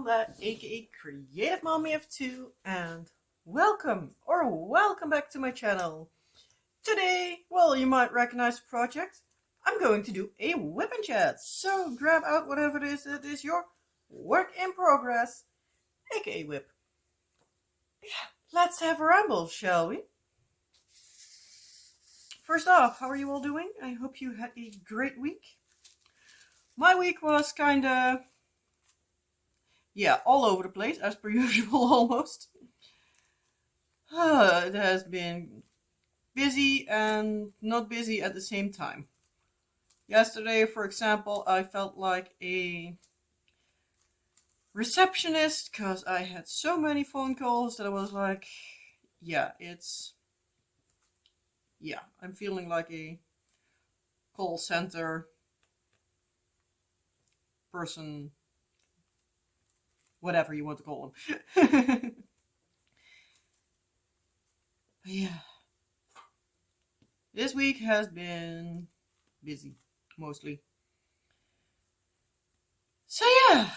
Amanda, aka Creative Mommy of Two, and welcome back to my channel. Today, well, you might recognize the project. I'm going to do a WIP and Chat, so grab out whatever it is that is your work in progress, aka WIP. Yeah, let's have a ramble, shall we? First off, how are you all doing? I hope you had a great week. My week was kinda, all over the place, as per usual almost. It has been busy and not busy at the same time. Yesterday, for example, I felt like a receptionist because I had so many phone calls that I was like, I'm feeling like a call center person, whatever you want to call them. Yeah. This week has been busy, mostly. So yeah,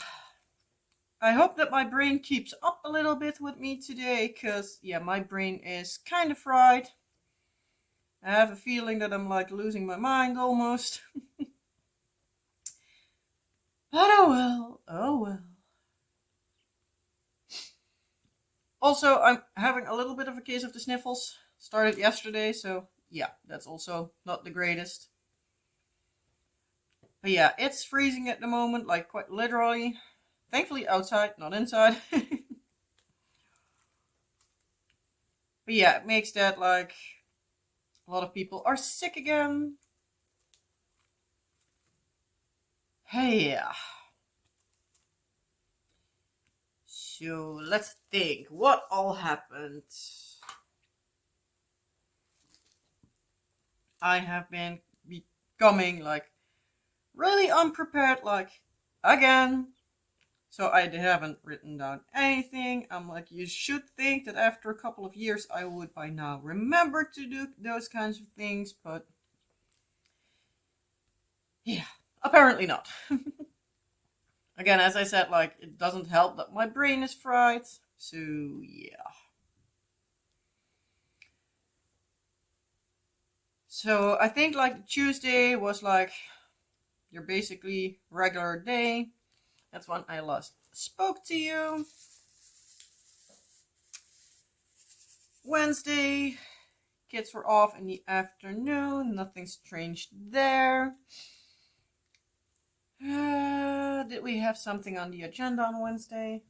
I hope that my brain keeps up a little bit with me today, because my brain is kind of fried. I have a feeling that I'm like losing my mind almost. But oh well. Also, I'm having a little bit of a case of the sniffles. Started yesterday, so yeah, that's also not the greatest. But yeah, it's freezing at the moment, like quite literally. Thankfully outside, not inside. But yeah, it makes that like a lot of people are sick again. Hey, yeah. So let's think. What all happened? I have been becoming like really unprepared, like again. So I haven't written down anything. I'm like, you should think that after a couple of years I would by now remember to do those kinds of things, but yeah, apparently not. Again, as I said, like, it doesn't help that my brain is fried, so yeah. So I think like Tuesday was like your basically regular day. That's when I last spoke to you. Wednesday, kids were off in the afternoon. Nothing strange there. Did we have something on the agenda on Wednesday?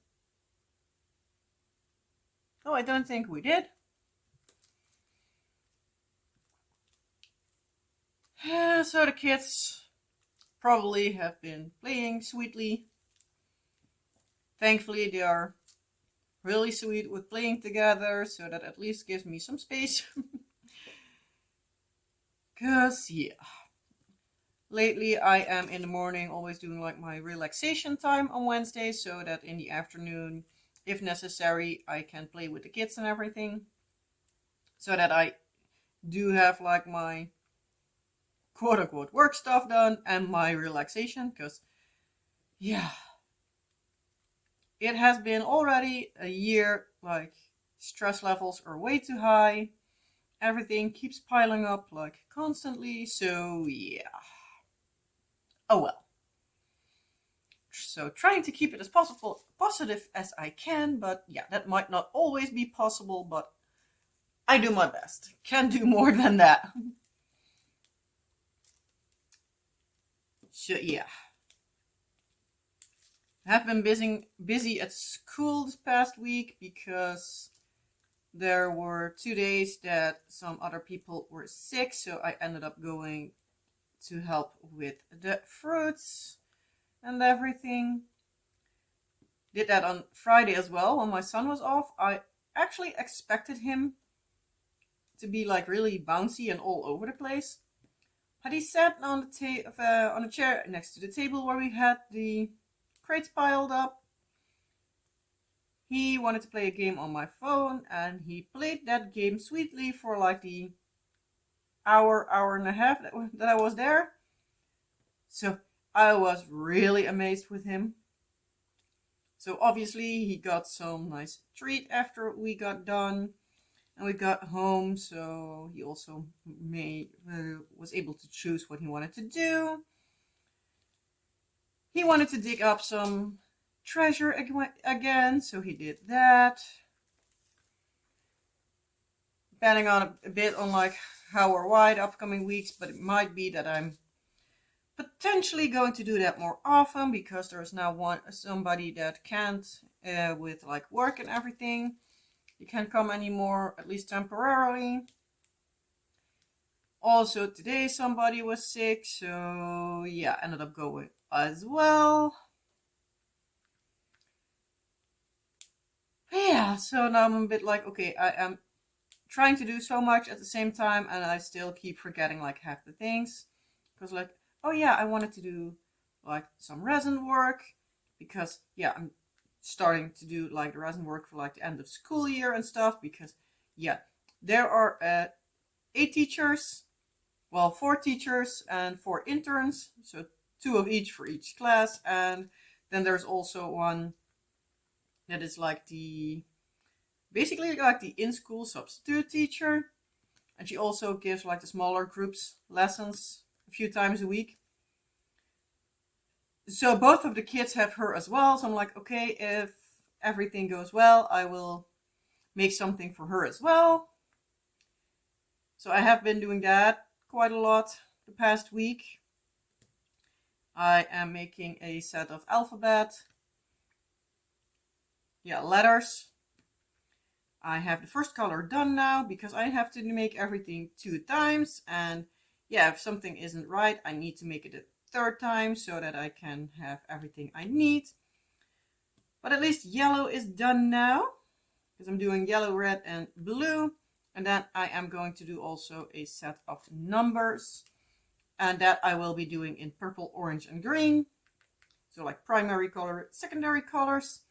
Oh, I don't think we did. So the kids probably have been playing sweetly. Thankfully, they are really sweet with playing together, so that at least gives me some space. Because, yeah. Lately, I am in the morning always doing like my relaxation time on Wednesday, so that in the afternoon, if necessary, I can play with the kids and everything. So that I do have like my quote unquote work stuff done and my relaxation, because, yeah, it has been already a year, like, stress levels are way too high. Everything keeps piling up, like, constantly, so yeah. Oh well. So trying to keep it as positive as I can, but yeah, that might not always be possible, but I do my best. Can do more than that. So yeah. I have been busy at school this past week because there were 2 days that some other people were sick, so I ended up going to help with the fruits and everything. Did that on Friday as well when my son was off. I actually expected him to be like really bouncy and all over the place, but he sat on on a chair next to the table where we had the crates piled up. He wanted to play a game on my phone, and he played that game sweetly for like the hour and a half that I was there. So I was really amazed with him. So obviously he got some nice treat after we got done and we got home. So he also was able to choose what he wanted to do. He wanted to dig up some treasure again, so he did that. Depending on a bit on like how or why the upcoming weeks, but it might be that I'm potentially going to do that more often because there's now somebody that can't with like work and everything. You can't come anymore, at least temporarily. Also today somebody was sick, so yeah, ended up going as well. Yeah, so now I'm a bit like, okay, I am trying to do so much at the same time and I still keep forgetting like half the things. Because like, oh yeah, I wanted to do like some resin work because yeah, I'm starting to do like the resin work for like the end of school year and stuff because yeah, there are 8 teachers, well 4 teachers and 4 interns, so 2 of each for each class, and then there's also one that is like the basically like the in-school substitute teacher, and she also gives like the smaller groups lessons a few times a week. So both of the kids have her as well, so I'm like, okay, if everything goes well, I will make something for her as well. So I have been doing that quite a lot the past week. I am making a set of alphabet letters. I have the first color done now because I have to make everything 2 times, and yeah, if something isn't right, I need to make it a 3rd time so that I can have everything I need. But at least yellow is done now because I'm doing yellow, red, and blue, and then I am going to do also a set of numbers, and that I will be doing in purple, orange, and green. So like primary color, secondary colors.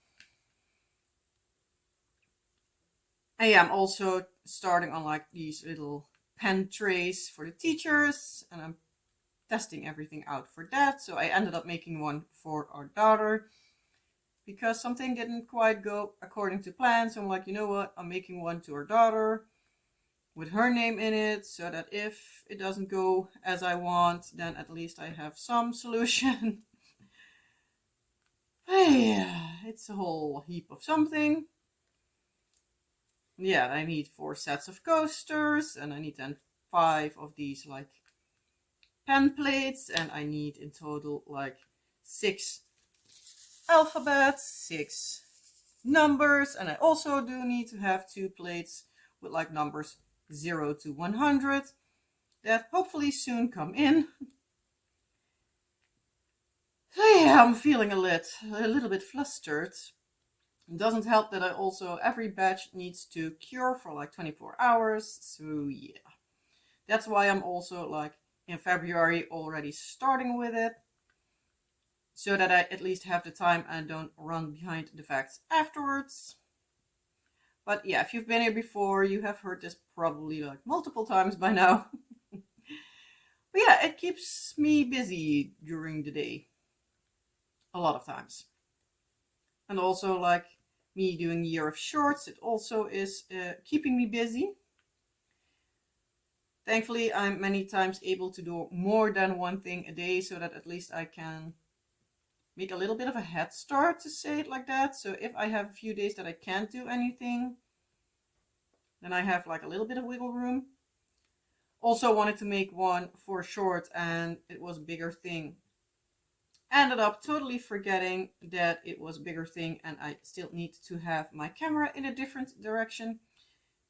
And yeah, I'm also starting on like these little pen trays for the teachers, and I'm testing everything out for that. So I ended up making one for our daughter because something didn't quite go according to plan. So I'm like, you know what? I'm making one to our daughter with her name in it so that if it doesn't go as I want, then at least I have some solution. Yeah, it's a whole heap of something. Yeah, I need 4 sets of coasters, and I need then 5 of these like pen plates, and I need in total like 6 alphabets, 6 numbers, and I also do need to have 2 plates with like numbers 0 to 100 that hopefully soon come in. So yeah, I'm feeling a little bit flustered. It doesn't help that I also, every batch needs to cure for like 24 hours. So yeah, that's why I'm also like in February already starting with it. So that I at least have the time and don't run behind the facts afterwards. But yeah, if you've been here before, you have heard this probably like multiple times by now. But yeah, it keeps me busy during the day. A lot of times. And also like me doing year of shorts, it also is keeping me busy. Thankfully, I'm many times able to do more than one thing a day so that at least I can make a little bit of a head start, to say it like that. So if I have a few days that I can't do anything, then I have like a little bit of wiggle room. Also wanted to make one for short, and it was a bigger thing. Ended up totally forgetting that it was a bigger thing, and I still need to have my camera in a different direction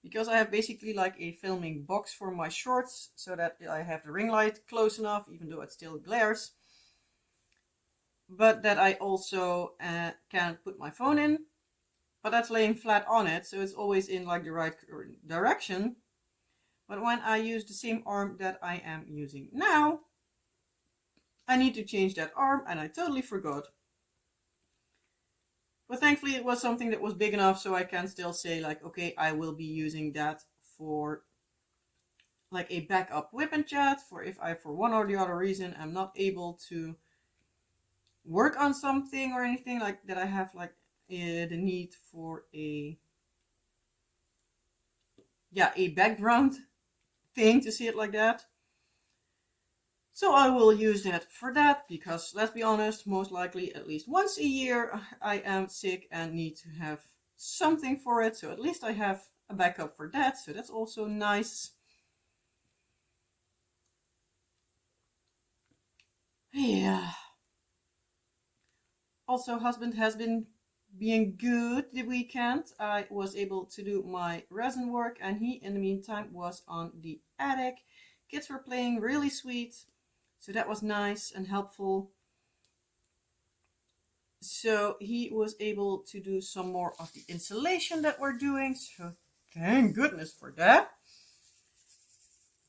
because I have basically like a filming box for my shorts so that I have the ring light close enough, even though it still glares. But that I also can put my phone in, but that's laying flat on it, so it's always in like the right direction. But when I use the same arm that I am using now, I need to change that arm, and I totally forgot. But thankfully it was something that was big enough so I can still say like, okay, I will be using that for like a backup WIP and Chat for if I, for one or the other reason, am not able to work on something or anything like that. I have like the need for a background thing, to see it like that. So I will use that for that, because let's be honest, most likely at least once a year I am sick and need to have something for it. So at least I have a backup for that. So that's also nice. Yeah. Also, husband has been being good the weekend. I was able to do my resin work, and he in the meantime was on the attic. Kids were playing really sweet, so that was nice and helpful. So he was able to do some more of the insulation that we're doing, so thank goodness for that.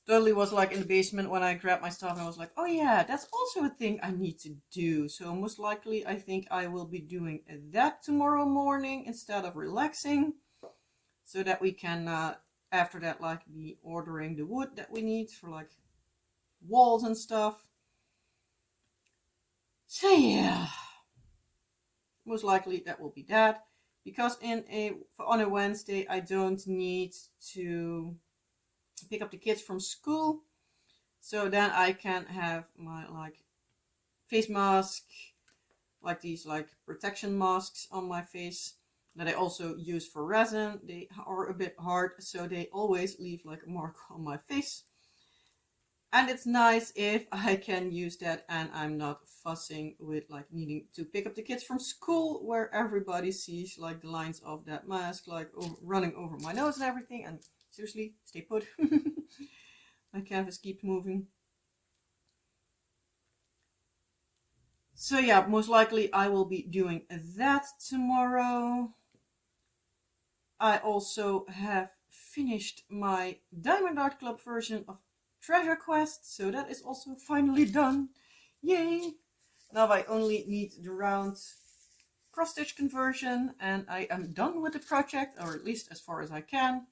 Totally was like in the basement when I grabbed my stuff, and I was like, oh yeah, that's also a thing I need to do. So most likely I think I will be doing that tomorrow morning instead of relaxing, so that we can after that like be ordering the wood that we need for like walls and stuff. So yeah, most likely that will be that, because on a Wednesday I don't need to pick up the kids from school, so then I can have my like face mask, like these like protection masks on my face that I also use for resin. They are a bit hard, so they always leave like a mark on my face. And it's nice if I can use that and I'm not fussing with like needing to pick up the kids from school, where everybody sees like the lines of that mask like running over my nose and everything. And seriously, stay put. My canvas keeps moving. So yeah, most likely I will be doing that tomorrow. I also have finished my Diamond Art Club version of Treasure Quest, so that is also finally done. Yay! Now I only need the round cross stitch conversion and I am done with the project, or at least as far as I can.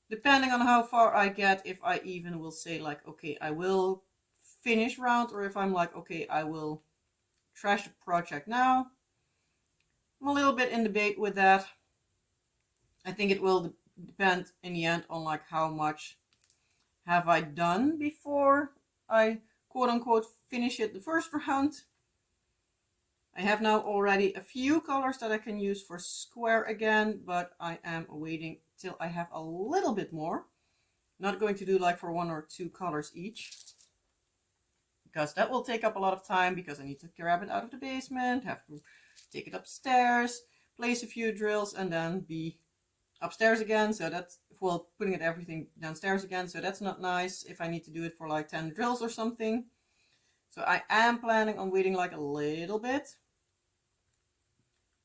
Depending on how far I get, if I even will say like, okay, I will finish round, or if I'm like, okay, I will trash the project now. I'm a little bit in debate with that. I think it will depend in the end on like how much have I done before I quote unquote finish it the first round. I have now already a few colors that I can use for square again, but I am waiting till I have a little bit more. Not going to do like for 1 or 2 colors each, because that will take up a lot of time, because I need to grab it out of the basement, have to take it upstairs, place a few drills, and then be upstairs again. So that's, well, putting everything downstairs again, so that's not nice if I need to do it for like 10 drills or something. So I am planning on waiting like a little bit,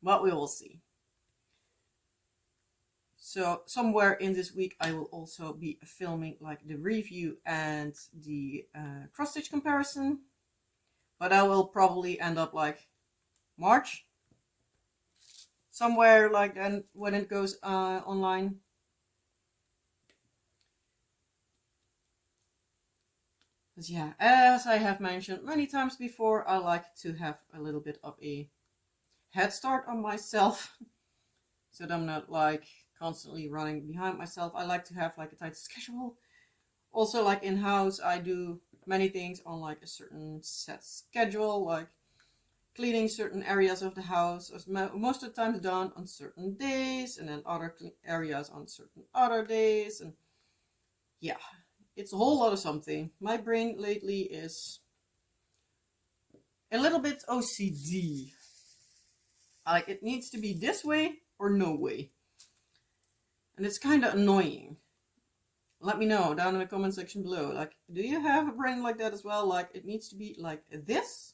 but we will see. So somewhere in this week I will also be filming like the review and the cross stitch comparison, but I will probably end up like March, somewhere like then when it goes online. Because yeah, as I have mentioned many times before, I like to have a little bit of a head start on myself, so that I'm not like constantly running behind myself. I like to have like a tight schedule. Also, like in house, I do many things on like a certain set schedule, like cleaning certain areas of the house, most of the time done on certain days, and then other areas on certain other days. And yeah, it's a whole lot of something. My brain lately is a little bit OCD. Like, it needs to be this way or no way. And it's kind of annoying. Let me know down in the comment section below. Like, do you have a brain like that as well? Like, it needs to be like this,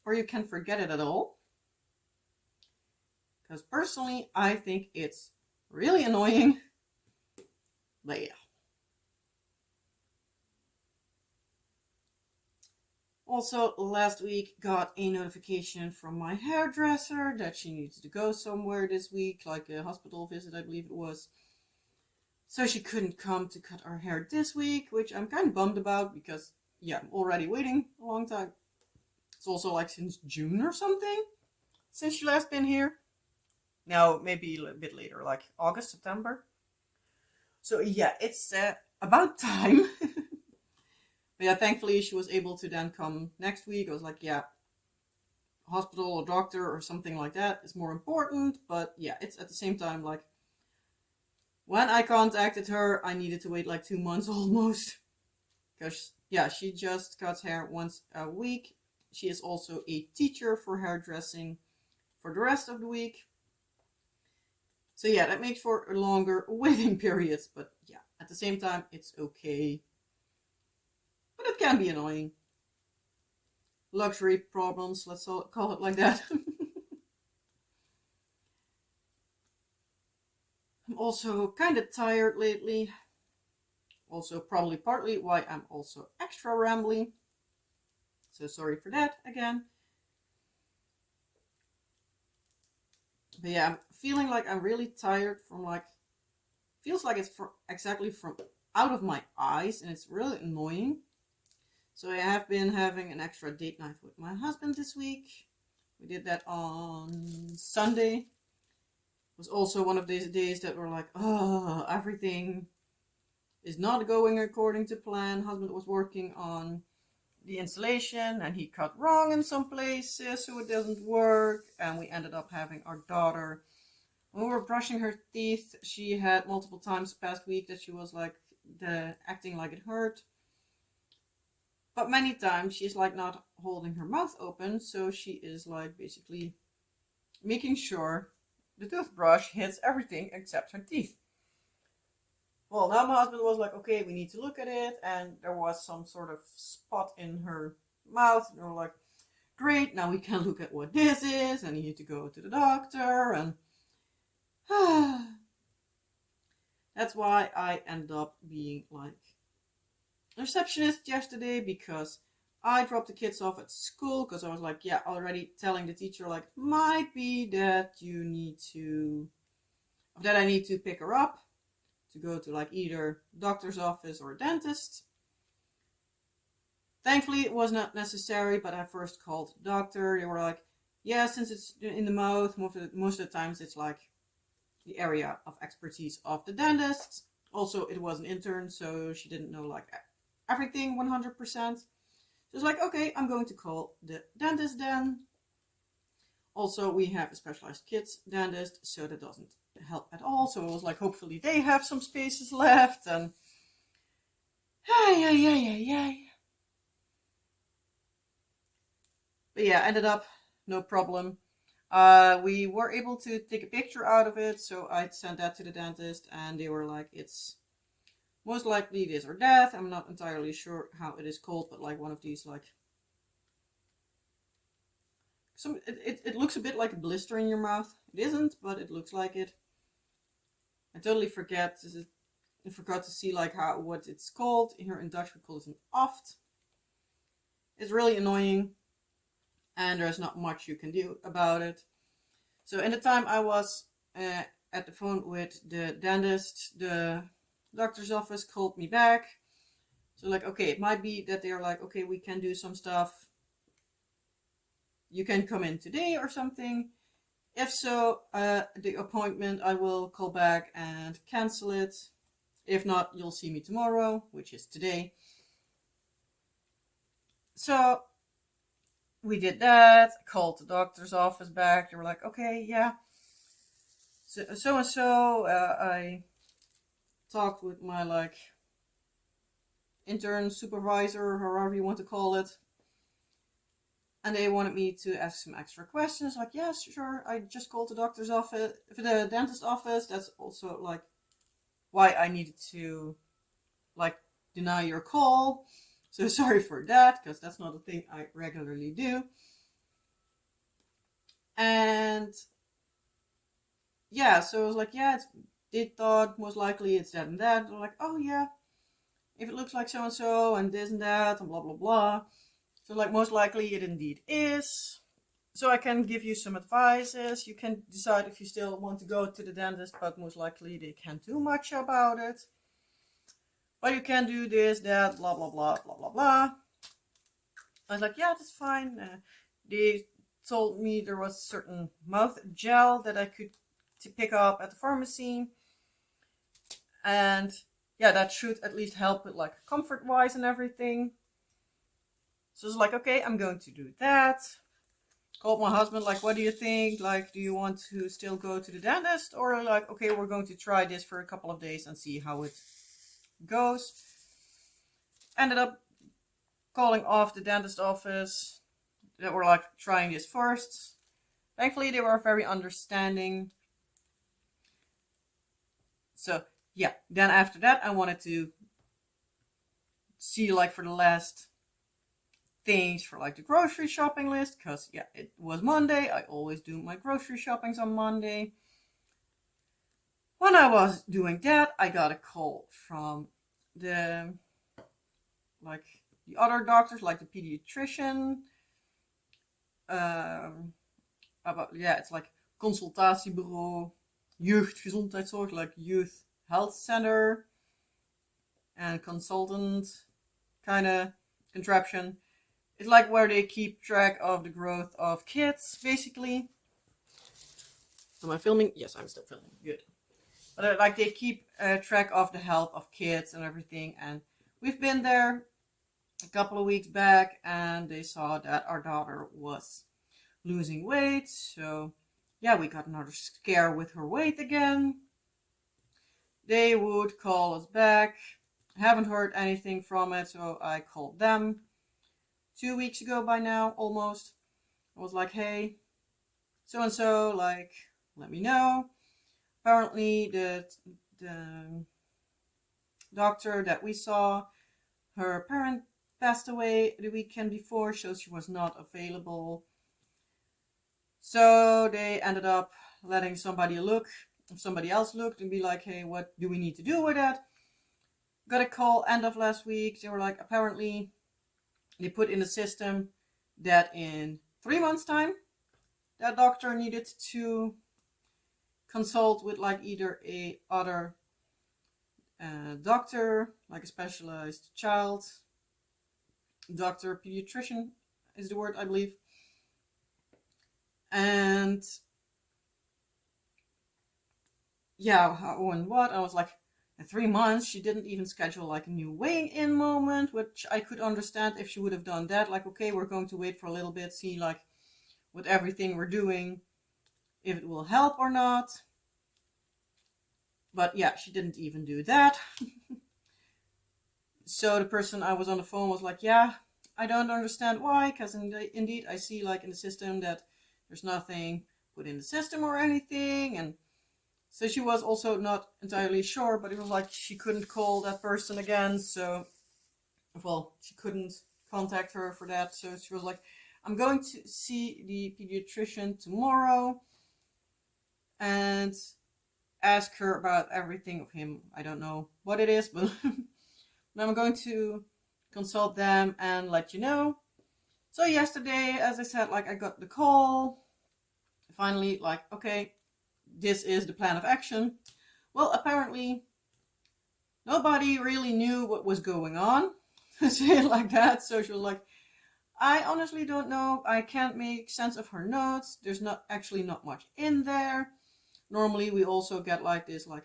or you can forget it at all? Because personally, I think it's really annoying. But yeah. Also, last week got a notification from my hairdresser that she needs to go somewhere this week, like a hospital visit, I believe it was. So she couldn't come to cut our hair this week, which I'm kind of bummed about, because yeah, I'm already waiting a long time. It's also like since June or something since she last been here. Now, maybe a bit later, like August, September. So yeah, it's about time. But yeah, thankfully she was able to then come next week. I was like, yeah, hospital or doctor or something like that is more important. But yeah, it's at the same time like when I contacted her, I needed to wait like 2 months almost. Because yeah, she just cuts hair once a week. She is also a teacher for hairdressing for the rest of the week. So yeah, that makes for a longer waiting periods. But yeah, at the same time, it's okay. But it can be annoying. Luxury problems, let's call it like that. I'm also kind of tired lately. Also, probably partly why I'm also extra rambling. So sorry for that again. But yeah, I'm feeling like I'm really tired from like, feels like it's exactly from out of my eyes, and it's really annoying. So I have been having an extra date night with my husband this week. We did that on Sunday. It was also one of these days that were like, oh, everything is not going according to plan. Husband was working on the installation and he cut wrong in some places, so it doesn't work. And we ended up having our daughter, when we were brushing her teeth, she had multiple times past week that she was like acting like it hurt. But many times she's like not holding her mouth open, so she is like basically making sure the toothbrush hits everything except her teeth. Well, now my husband was like, okay, we need to look at it, and there was some sort of spot in her mouth, and we're like, great, now we can look at what this is, and you need to go to the doctor, and that's why I end up being like a receptionist yesterday, because I dropped the kids off at school because I was like, yeah, already telling the teacher like, might be that I need to pick her up to go to like either doctor's office or a dentist. Thankfully, it was not necessary, but I first called the doctor. They were like, yeah, since it's in the mouth, most of the times it's like the area of expertise of the dentist. Also, it was an intern, so she didn't know like everything 100%. So it's like, okay, I'm going to call the dentist then. Also, we have a specialized kids dentist, so that doesn't help at all. So it was like, hopefully they have some spaces left, and yeah. But yeah, ended up no problem. We were able to take a picture out of it, so I sent that to the dentist, and they were like, it's most likely this or that. I'm not entirely sure how it is called, but like one of these like it looks a bit like a blister in your mouth. It isn't, but it looks like it. I totally I forgot to see like what it's called. Here in Dutch we call it an oft. It's really annoying, and there's not much you can do about it. So in the time I was at the phone with the dentist, the doctor's office called me back. So like, okay, it might be that they're like, okay, we can do some stuff. You can come in today or something. If so, the appointment, I will call back and cancel it. If not, you'll see me tomorrow, which is today. So we did that, called the doctor's office back. They were like, okay, yeah. So and so, I talked with my like intern supervisor, however you want to call it. And they wanted me to ask some extra questions. Like, yes, sure. I just called the doctor's office, for the dentist office. That's also like why I needed to like deny your call. So sorry for that, because that's not a thing I regularly do. And yeah, so I was like, yeah, they thought most likely it's that and that. They're like, oh yeah, if it looks like so and so and this and that and blah blah blah. So like most likely it indeed is. So I can give you some advices. You can decide if you still want to go to the dentist, but most likely they can't do much about it. But you can do this, that, blah blah blah blah blah blah. I was like, yeah, that's fine. They told me there was a certain mouth gel that I could to pick up at the pharmacy. And yeah, that should at least help with like comfort wise and everything. So it's like, okay, I'm going to do that. Called my husband, like, what do you think? Like, do you want to still go to the dentist? Or like, okay, we're going to try this for a couple of days and see how it goes. Ended up calling off the dentist office that were like trying this first. Thankfully, they were very understanding. So yeah, then after that, I wanted to see like for the last things for like the grocery shopping list, because yeah, it was Monday. I always do my grocery shoppings on Monday. When I was doing that, I got a call from the like the other doctors, like the pediatrician. About, yeah, it's like consultatiebureau, jeugdgezondheidszorg, like youth health center, and consultant kind of contraption. It's like where they keep track of the growth of kids, basically. Am I filming? Yes, I'm still filming. Good. But like they keep track of the health of kids and everything. And we've been there a couple of weeks back, and they saw that our daughter was losing weight. So yeah, we got another scare with her weight again. They would call us back. I haven't heard anything from it, so I called them 2 weeks ago by now, almost. I was like, hey, so and so, like, let me know. Apparently, the doctor that we saw, her parent passed away the weekend before, so she was not available. So they ended up letting somebody else looked and be like, hey, what do we need to do with that? Got a call end of last week. They were like, apparently they put in the system that in 3 months' time, that doctor needed to consult with like either a other doctor, like a specialized child doctor, pediatrician is the word, I believe. And yeah, how and what? I was like, in 3 months, she didn't even schedule like a new weighing in moment, which I could understand if she would have done that. Like, okay, we're going to wait for a little bit, see like with everything we're doing, if it will help or not. But yeah, she didn't even do that. So the person I was on the phone was like, yeah, I don't understand why, because indeed I see like in the system that there's nothing put in the system or anything. And so she was also not entirely sure, but it was like she couldn't call that person again. So, well, she couldn't contact her for that. So she was like, I'm going to see the pediatrician tomorrow and ask her about everything of him. I don't know what it is, but I'm going to consult them and let you know. So yesterday, as I said, like I got the call. Finally, like, okay, this is the plan of action. Well, apparently nobody really knew what was going on. Say it like that. So she was like, I honestly don't know. I can't make sense of her notes. There's not much in there. Normally we also get like this like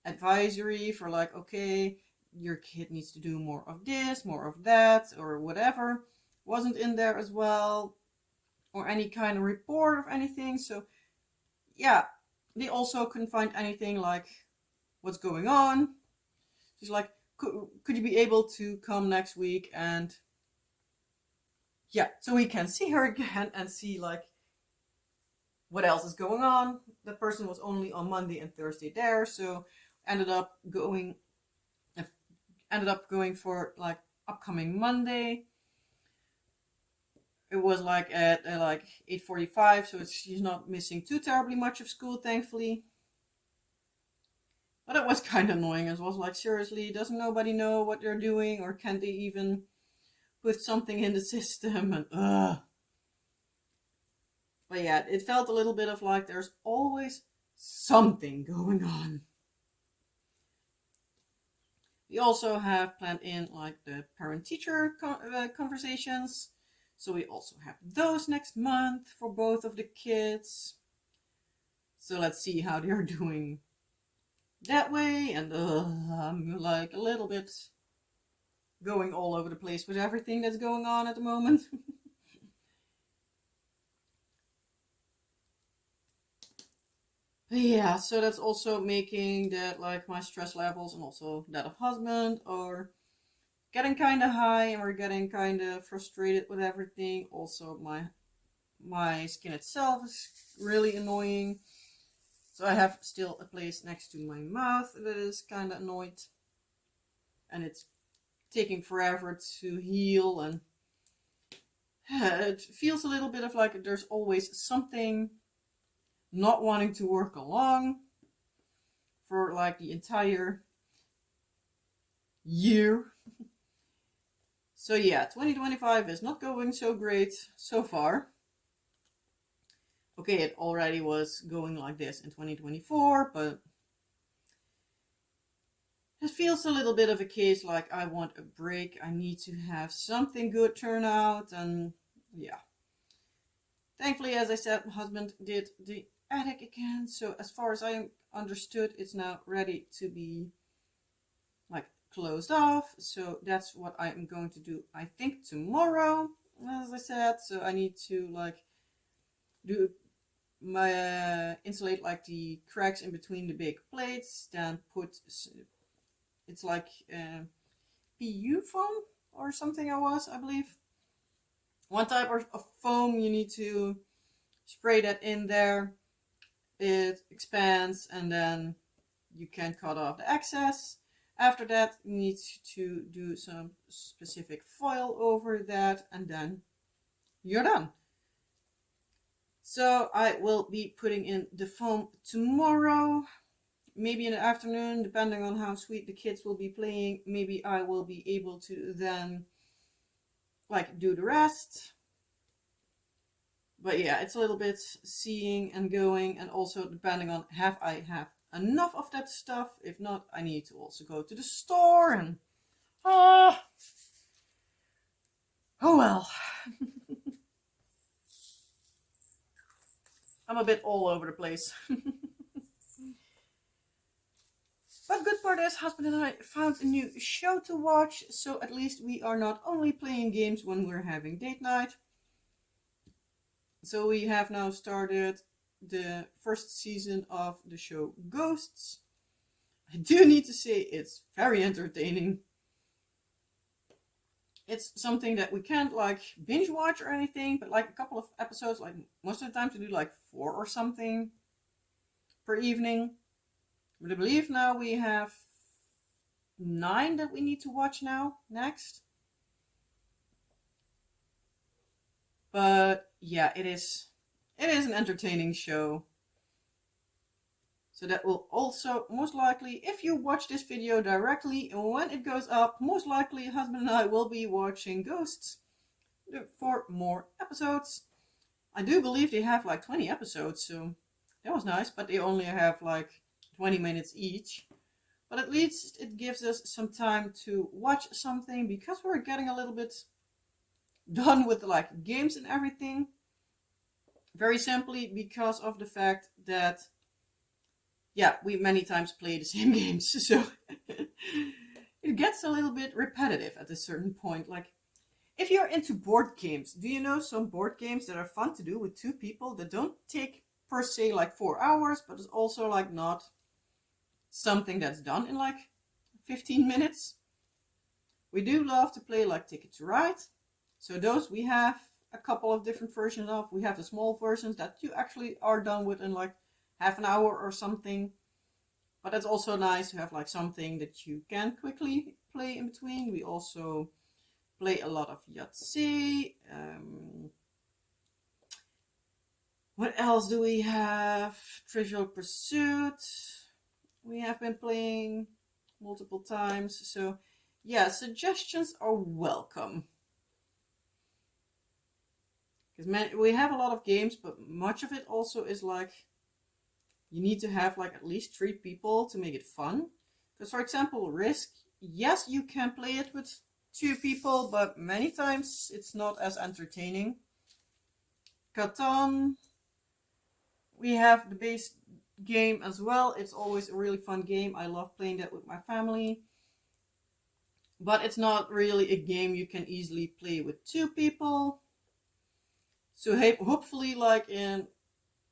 advisory for like, okay, your kid needs to do more of this, more of that, or whatever. Wasn't in there as well, or any kind of report of anything. So yeah, they also couldn't find anything like what's going on. She's like, could you be able to come next week? And yeah, so we can see her again and see like what else is going on. That person was only on Monday and Thursday there, so ended up going for like upcoming Monday. It was like at like 8:45, so she's not missing too terribly much of school, thankfully. But it was kind of annoying. It was like, seriously, doesn't nobody know what they're doing, or can't they even put something in the system? And but yeah, it felt a little bit of like there's always something going on. We also have planned in like the parent-teacher conversations. So we also have those next month for both of the kids. So let's see how they're doing that way. And I'm like a little bit going all over the place with everything that's going on at the moment. Yeah, so that's also making that like my stress levels and also that of husband are getting kind of high, and we're getting kind of frustrated with everything. Also, my skin itself is really annoying. So I have still a place next to my mouth that is kind of annoyed, and it's taking forever to heal, and it feels a little bit of like there's always something not wanting to work along for like the entire year. So yeah, 2025 is not going so great so far. Okay, it already was going like this in 2024, but it feels a little bit of a case like I want a break. I need to have something good turn out, and yeah. Thankfully, as I said, my husband did the attic again, so as far as I understood, it's now ready to be like closed off. So that's what I'm going to do, I think, tomorrow, as I said. So I need to like do my insulate like the cracks in between the big plates, then put it's like PU foam or something. I believe one type of foam. You need to spray that in there. It expands, and then you can cut off the excess. After that, you need to do some specific foil over that, and then you're done. So I will be putting in the foam tomorrow, maybe in the afternoon, depending on how sweet the kids will be playing. Maybe I will be able to then like do the rest. But yeah, it's a little bit seeing and going, and also depending on have I have enough of that stuff. If not, I need to also go to the store, and oh well. I'm a bit all over the place. But good part is, husband and I found a new show to watch, so at least we are not only playing games when we're having date night. So we have now started the first season of the show Ghosts. I do need to say it's very entertaining. It's something that we can't like binge watch or anything, but like a couple of episodes, like most of the time to do like 4 or something per evening. But I believe now we have 9 that we need to watch now next. But yeah, it is an entertaining show. So that will also most likely, if you watch this video directly, and when it goes up, most likely husband and I will be watching Ghosts for more episodes. I do believe they have like 20 episodes, so that was nice, but they only have like 20 minutes each. But at least it gives us some time to watch something, because we're getting a little bit done with like games and everything. Very simply because of the fact that, yeah, we many times play the same games, so it gets a little bit repetitive at a certain point. Like, if you're into board games, do you know some board games that are fun to do with 2 people that don't take per se like 4 hours, but it's also like not something that's done in like 15 minutes? We do love to play like Ticket to Ride. So those we have a couple of different versions of. We have the small versions that you actually are done with in like half an hour or something. But it's also nice to have like something that you can quickly play in between. We also play a lot of Yahtzee. What else do we have? Trivial Pursuit. We have been playing multiple times. So yeah, suggestions are welcome. Because we have a lot of games, but much of it also is like you need to have like at least 3 people to make it fun. Because for example, Risk, yes, you can play it with 2 people, but many times it's not as entertaining. Catan, We have the base game as well. It's always a really fun game. I love playing that with my family. But it's not really a game you can easily play with two people. So hey, hopefully like in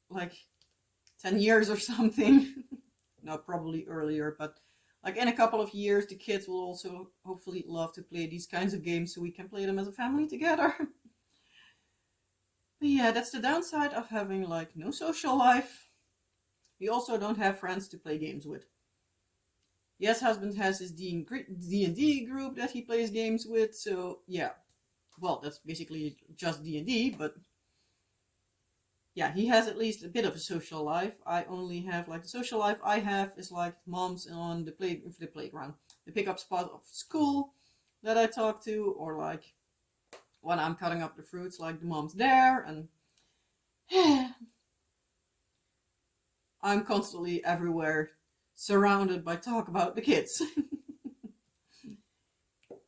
like 10 years or something. No, probably earlier, but like in a couple of years the kids will also hopefully love to play these kinds of games so we can play them as a family together. But yeah, that's the downside of having like no social life. We also don't have friends to play games with. Yes, husband has his D&D group that he plays games with, so yeah. Well, that's basically just D&D, but yeah, he has at least a bit of a social life. I only have like the social life I have is like moms on the playground, the pickup spot of school that I talk to, or like when I'm cutting up the fruits, like the mom's there, and I'm constantly everywhere, surrounded by talk about the kids.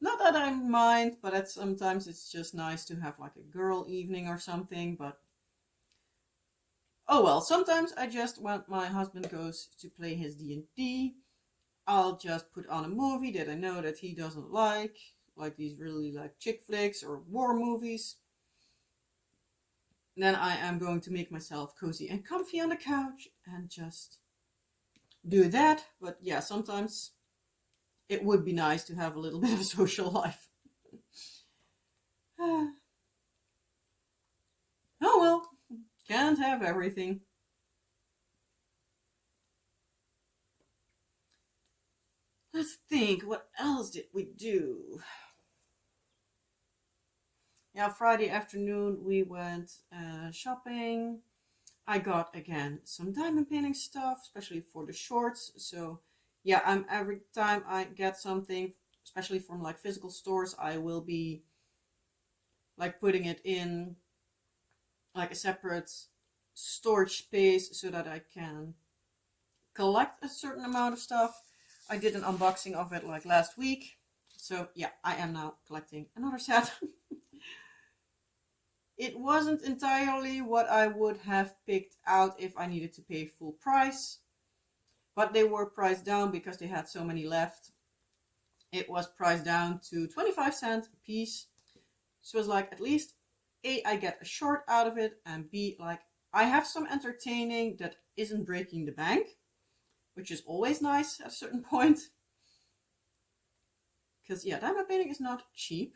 Not that I mind, but sometimes it's just nice to have like a girl evening or something, but oh well, sometimes I just, when my husband goes to play his D&D, I'll just put on a movie that I know that he doesn't like these really like chick flicks or war movies. Then I am going to make myself cozy and comfy on the couch and just do that. But yeah, sometimes it would be nice to have a little bit of a social life. Oh well, can't have everything. Let's think, what else did we do? Yeah, Friday afternoon we went shopping. I got again some diamond painting stuff, especially for the shorts. So yeah, every time I get something, especially from like physical stores, I will be like putting it in like a separate storage space so that I can collect a certain amount of stuff. I did an unboxing of it like last week. So yeah, I am now collecting another set. It wasn't entirely what I would have picked out if I needed to pay full price, but they were priced down because they had so many left. It was priced down to 25 cents a piece. So it was like, at least A, I get a short out of it, and B, like I have some entertaining that isn't breaking the bank, which is always nice at a certain point. Because yeah, diamond painting is not cheap,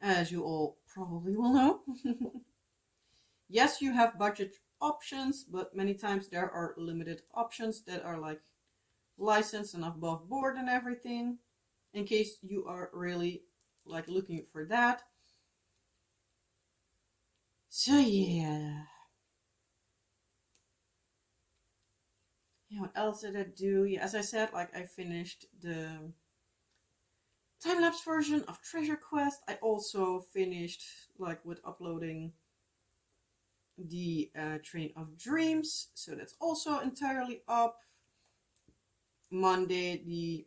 as you all probably will know. Yes, you have budget options, but many times there are limited options that are like licensed and above board and everything, in case you are really like looking for that. So yeah. Yeah, what else did I do? Yeah, as I said, like I finished the time-lapse version of Treasure Quest. I also finished like with uploading the Train of Dreams, so that's also entirely up. Monday, the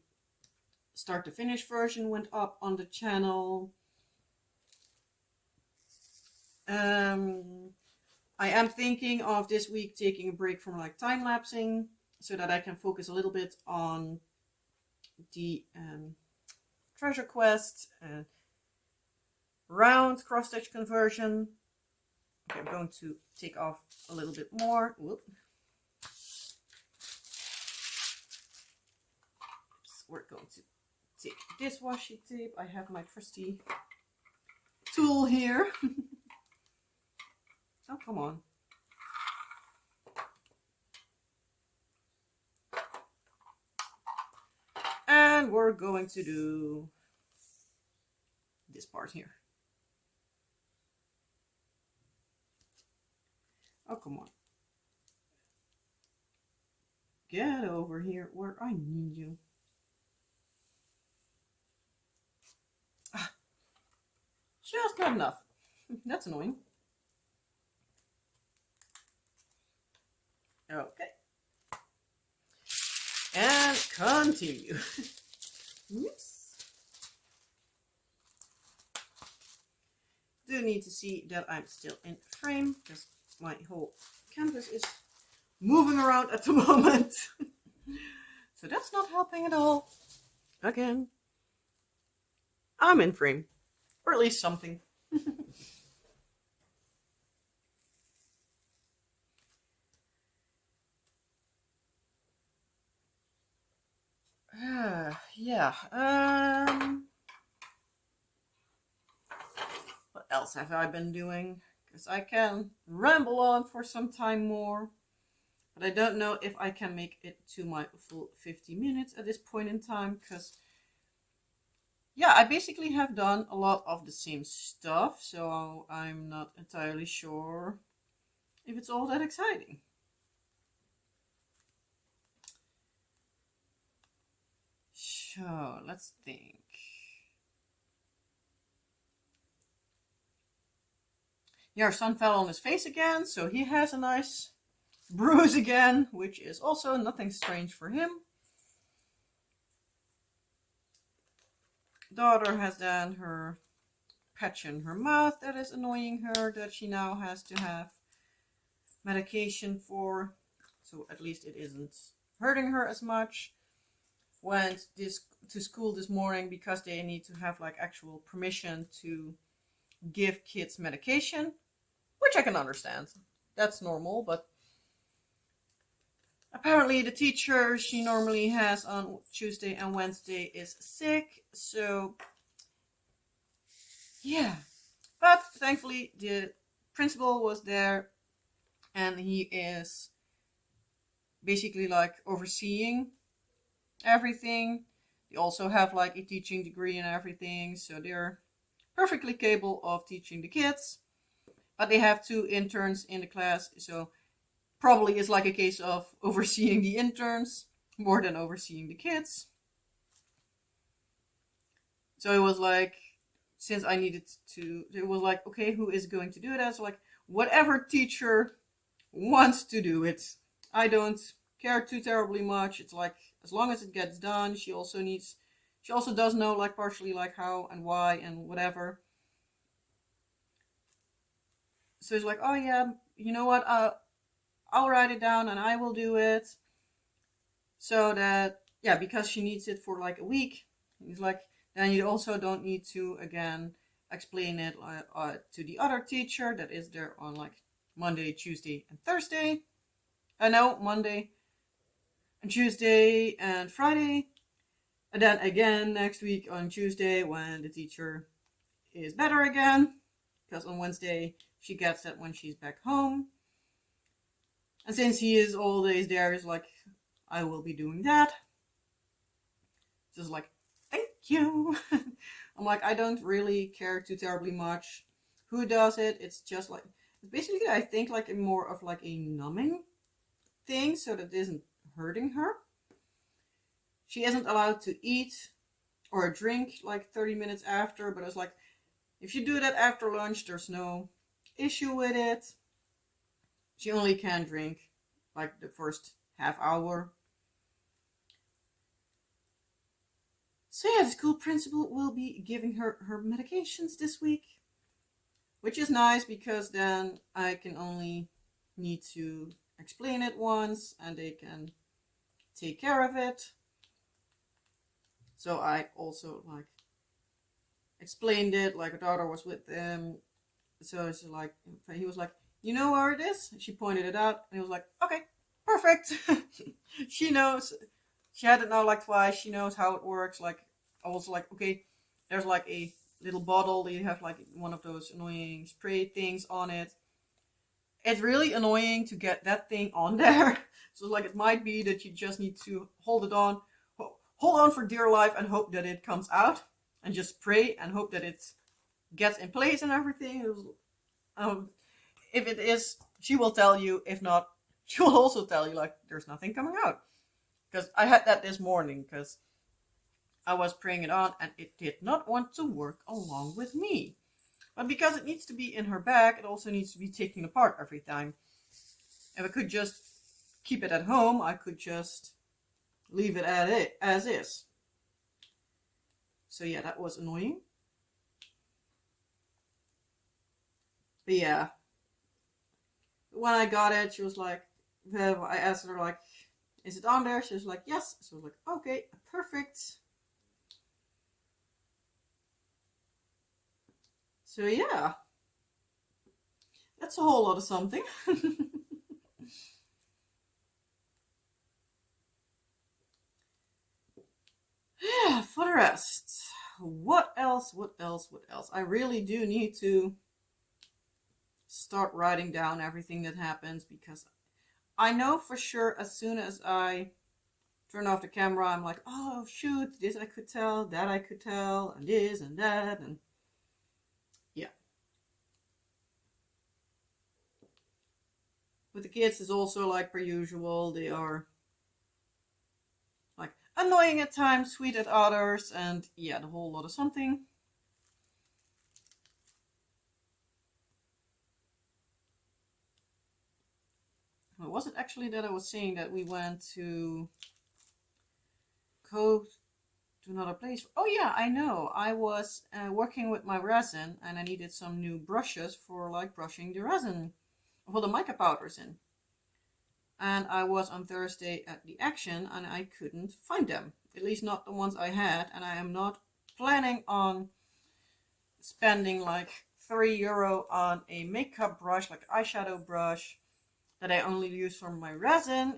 start to finish version went up on the channel. I am thinking of this week taking a break from like time lapsing so that I can focus a little bit on the treasure quest and round cross stitch conversion. Okay, I'm going to take off a little bit more. Whoop. Oops. We're going to take this washi tape. I have my trusty tool here. Oh, come on. And we're going to do this part here. Oh, come on. Get over here where I need you. Ah, just not enough. That's annoying. Okay. And continue. Oops. do need to see that I'm still in frame because my whole canvas is moving around at the moment. So that's not helping at all. Again, I'm in frame, or at least something. Yeah. What else have I been doing? Because I can ramble on for some time more, but I don't know if I can make it to my full 50 minutes at this point in time. Because yeah, I basically have done a lot of the same stuff, so I'm not entirely sure if it's all that exciting. So let's think. Yeah, our son fell on his face again, so he has a nice bruise again, which is also nothing strange for him. Daughter has done her patch in her mouth that is annoying her, that she now has to have medication for, so at least it isn't hurting her as much. Went to school this morning because they need to have like actual permission to give kids medication, which I can understand. That's normal, but apparently the teacher she normally has on Tuesday and Wednesday is sick, so yeah. But thankfully the principal was there and he is basically like overseeing everything. They also have like a teaching degree and everything, so they're perfectly capable of teaching the kids. But they have 2 interns in the class, so probably it's like a case of overseeing the interns more than overseeing the kids. So it was like, since I needed to, it was like, okay, who is going to do that? So like, whatever teacher wants to do it. I don't care too terribly much. It's like, as long as it gets done. She also does know like partially like how and why and whatever. So it's like, oh yeah, you know what? I'll write it down and I will do it. So that, yeah, because she needs it for like a week. He's like, then you also don't need to again explain it to the other teacher that is there on like Monday, Tuesday, and Thursday. I know Monday and Tuesday and Friday. And then again next week on Tuesday when the teacher is better again. Because on Wednesday she gets that when she's back home. And since he is all days there, is like, I will be doing that. Just like, thank you. I'm like, I don't really care too terribly much who does it. It's just like, basically, I think like a more of like a numbing thing so that it isn't hurting her. She isn't allowed to eat or drink like 30 minutes after, but it's like, if you do that after lunch, there's no issue with it. She only can drink like the first half hour. So yeah, the school principal will be giving her medications this week, which is nice because then I can only need to explain it once and they can take care of it. So I also like explained it, like her daughter was with them. So it's like, he was like, you know where it is? She pointed it out and he was like, okay, perfect. She knows. She had it now like twice. She knows how it works. Like, I was like, okay, there's like a little bottle. You have like one of those annoying spray things on it. It's really annoying to get that thing on there. So like, it might be that you just need to hold it on, hold on for dear life and hope that it comes out, and just pray and hope that it gets in place and everything. If it is, she will tell you. If not, she will also tell you like there's nothing coming out. Because I had that this morning because I was praying it on and it did not want to work along with me. But because it needs to be in her bag, it also needs to be taken apart every time. If I could just keep it at home, I could just leave it as is. So yeah, that was annoying. But yeah, when I got it, she was like, I asked her like, is it on there? She was like, yes. So I was like, okay, perfect. So yeah, that's a whole lot of something. Yeah, for the rest, what else? What else? What else? I really do need to start writing down everything that happens, because I know for sure as soon as I turn off the camera, I'm like, oh shoot, this I could tell, that I could tell, and this and that, and yeah. With the kids, it's also like per usual. They are like annoying at times, sweet at others, and yeah, the whole lot of something. What was it actually that I was saying that we went to go to another place? Oh yeah, I know. I was working with my resin, and I needed some new brushes for like brushing the resin for the mica powders in. And I was on Thursday at the Action, and I couldn't find them. At least not the ones I had, and I am not planning on spending like €3 on a makeup brush, like eyeshadow brush, that I only use for my resin,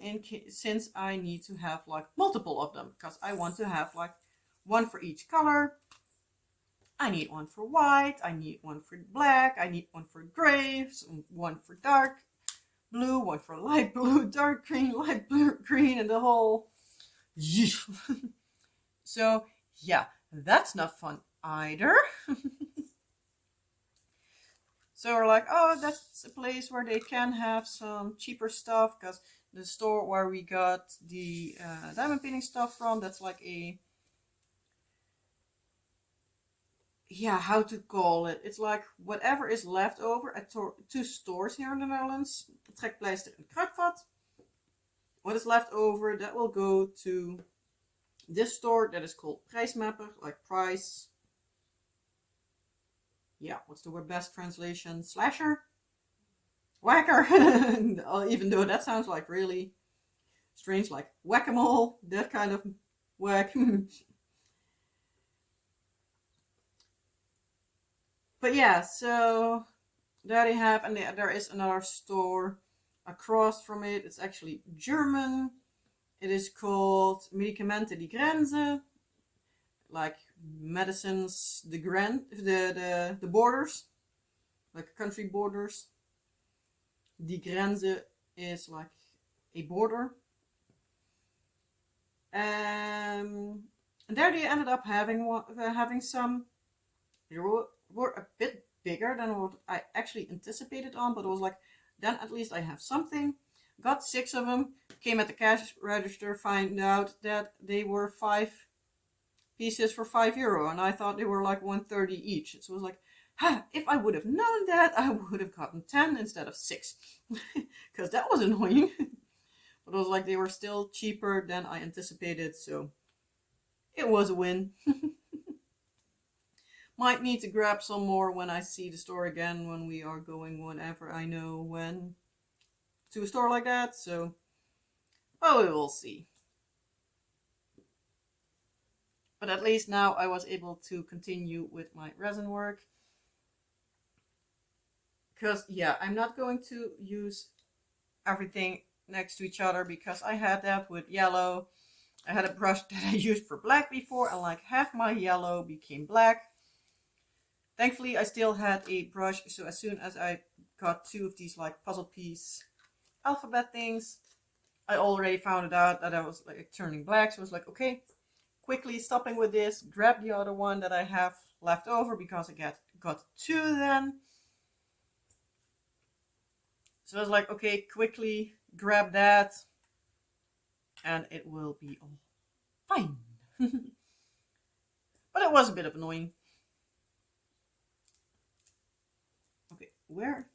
since I need to have like multiple of them, because I want to have like one for each color. I need one for white, I need one for black, I need one for gray, one for dark blue, one for light blue, dark green, light blue, green, and the whole. So yeah, that's not fun either. So we're like, oh, that's a place where they can have some cheaper stuff, because the store where we got the diamond painting stuff from, that's like a, yeah, how to call it? It's like whatever is left over at two stores here in the Netherlands, Trekpleister and Kruidvat. What is left over, that will go to this store that is called Prijsmapper, like price. Yeah, what's the word best translation? Slasher? Whacker! Even though that sounds like really strange, like whack-a-mole, that kind of whack. But yeah, so there they have, and there is another store across from it. It's actually German. It is called Medicamente die Grenze, like medicines, the borders, like country borders. Die Grenze is like a border. And there they ended up having some. They were a bit bigger than what I actually anticipated on, but it was like, then at least I have something. Got 6 of them, came at the cash register, find out that they were 5 pieces for €5, and I thought they were like 130 each. So it was like, if I would have known that, I would have gotten 10 instead of 6, because that was annoying. But it was like they were still cheaper than I anticipated, so it was a win. Might need to grab some more when I see the store again, when we are going whenever I know when to a store like that, so we will see. But at least now I was able to continue with my resin work. Because yeah, I'm not going to use everything next to each other, because I had that with yellow. I had a brush that I used for black before, and like half my yellow became black. Thankfully, I still had a brush, so as soon as I got 2 of these like puzzle piece alphabet things, I already found it out that I was like turning black. So I was like, okay, quickly stopping with this, grab the other one that I have left over, because I got 2 then. So I was like, okay, quickly grab that, and it will be all fine. But it was a bit of annoying. Okay, where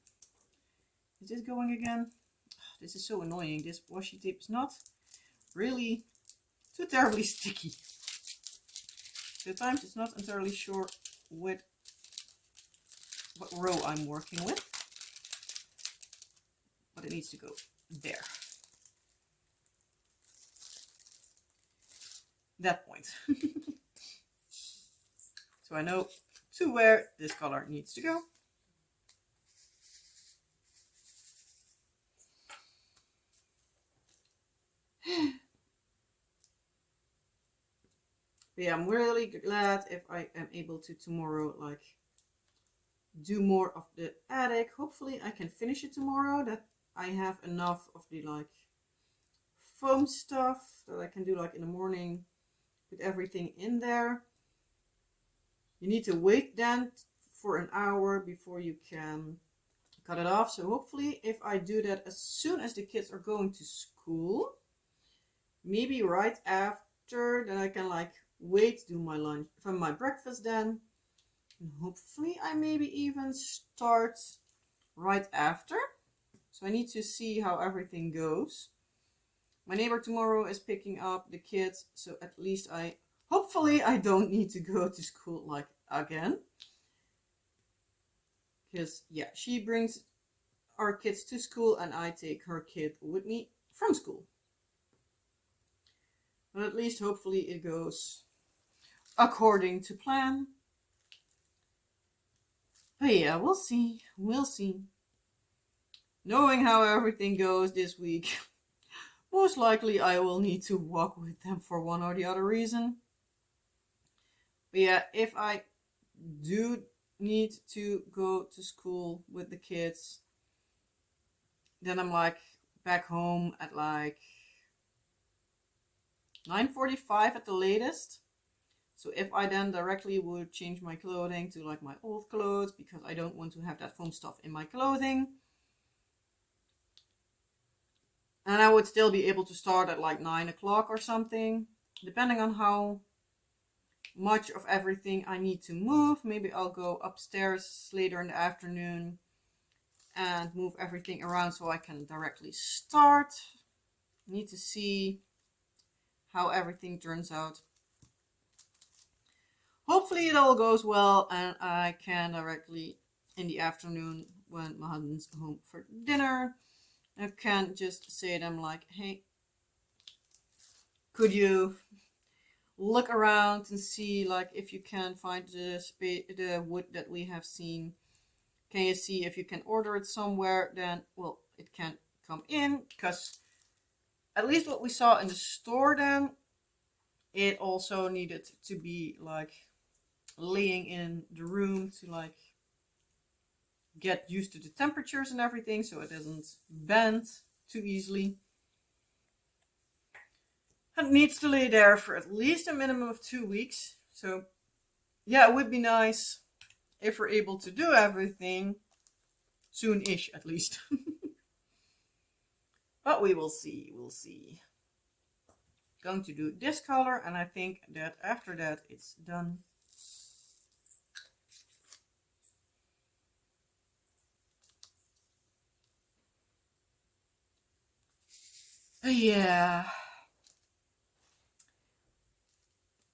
is this going again? This is so annoying. This washi tape is not really too terribly sticky. So at times it's not entirely sure what row I'm working with. but it needs to go there. That point. So I know to where this color needs to go. But yeah, I'm really glad if I am able to tomorrow like do more of the attic. Hopefully I can finish it tomorrow, that I have enough of the like foam stuff that I can do like in the morning, put everything in there. You need to wait then for an hour before you can cut it off. So hopefully if I do that as soon as the kids are going to school, maybe right after, then I can like wait, do my lunch from my breakfast then, and hopefully I maybe even start right after. So I need to see how everything goes. My neighbor tomorrow is picking up the kids, so at least hopefully I don't need to go to school like again. Because yeah, she brings our kids to school and I take her kid with me from school. But at least hopefully it goes according to plan. But yeah, we'll see. We'll see. Knowing how everything goes this week, most likely I will need to walk with them for one or the other reason. But yeah, if I do need to go to school with the kids, then I'm like back home at like 9:45 at the latest. So if I then directly would change my clothing to like my old clothes, because I don't want to have that foam stuff in my clothing, and I would still be able to start at like 9 o'clock or something, depending on how much of everything I need to move. Maybe I'll go upstairs later in the afternoon and move everything around so I can directly start. Need to see how everything turns out. Hopefully it all goes well and I can directly in the afternoon, when my husband's home for dinner, I can just say to them like, hey, could you look around and see like if you can find the wood that we have seen? Can you see if you can order it somewhere? Then, well, it can come in, because at least what we saw in the store then, it also needed to be like laying in the room to like get used to the temperatures and everything, so it doesn't bend too easily. It needs to lay there for at least a minimum of 2 weeks. So yeah, it would be nice if we're able to do everything soon-ish at least. But we will see, we'll see. Going to do this color, and I think that after that it's done. Yeah.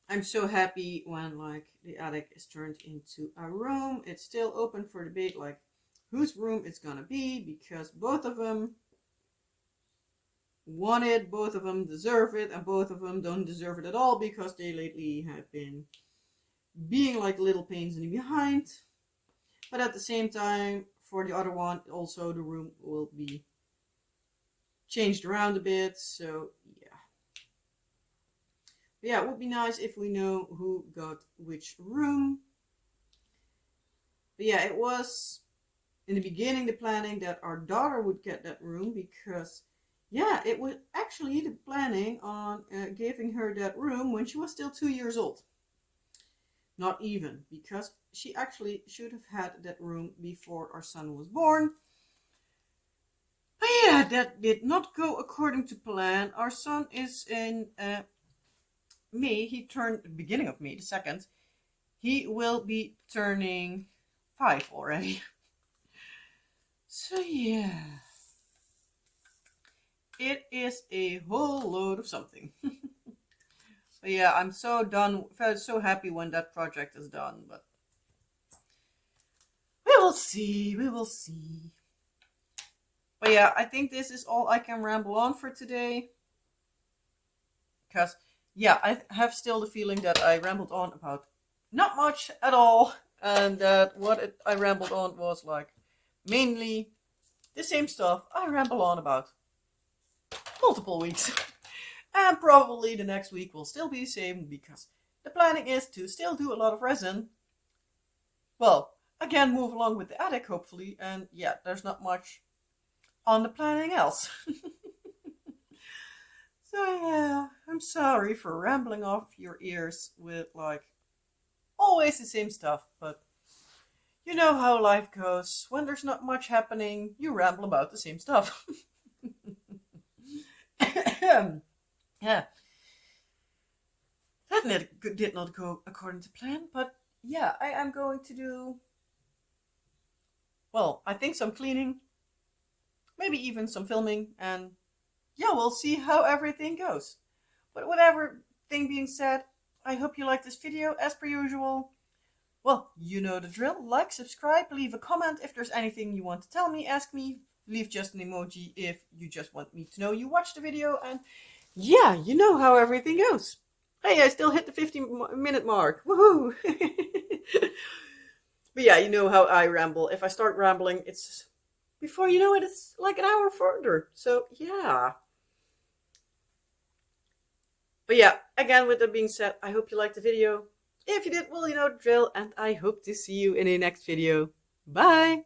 I'm so happy when like the attic is turned into a room. It's still open for debate like whose room it's gonna be, because both of them want it, both of them deserve it, and both of them don't deserve it at all, because they lately have been being like little pains in the behind. But at the same time, for the other one, also the room will be changed around a bit, so yeah. But yeah, it would be nice if we know who got which room. But yeah, it was in the beginning the planning that our daughter would get that room, because yeah, it was actually the planning on giving her that room when she was still 2 years old. Not even, because she actually should have had that room before our son was born. But yeah, that did not go according to plan. Our son is in May. He turned beginning of May, the 2nd. He will be turning 5 already. So yeah, it is a whole load of something. But yeah, I'm so done. Felt so happy when that project is done. But we will see. We will see. But yeah, I think this is all I can ramble on for today. Because, yeah, I have still the feeling that I rambled on about not much at all. And that I rambled on was like mainly the same stuff I ramble on about multiple weeks. And probably the next week will still be the same because the planning is to still do a lot of resin. Well, again, move along with the attic, hopefully. And yeah, there's not much on the planning else. So yeah, I'm sorry for rambling off your ears with like always the same stuff, but you know how life goes. When there's not much happening, you ramble about the same stuff. Yeah, that did not go according to plan, but yeah, I am going to do, well, I think some cleaning, maybe even some filming, and yeah, we'll see how everything goes. But whatever thing being said, I hope you liked this video as per usual. Well, you know the drill. Like, subscribe, leave a comment if there's anything you want to tell me, ask me. Leave just an emoji if you just want me to know you watched the video. And yeah, you know how everything goes. Hey, I still hit the 50-minute mark. Woohoo! But yeah, you know how I ramble. If I start rambling, it's before you know it, it's like an hour further. So yeah. But yeah, again, with that being said, I hope you liked the video. If you did, well, you know the drill, and I hope to see you in the next video. Bye!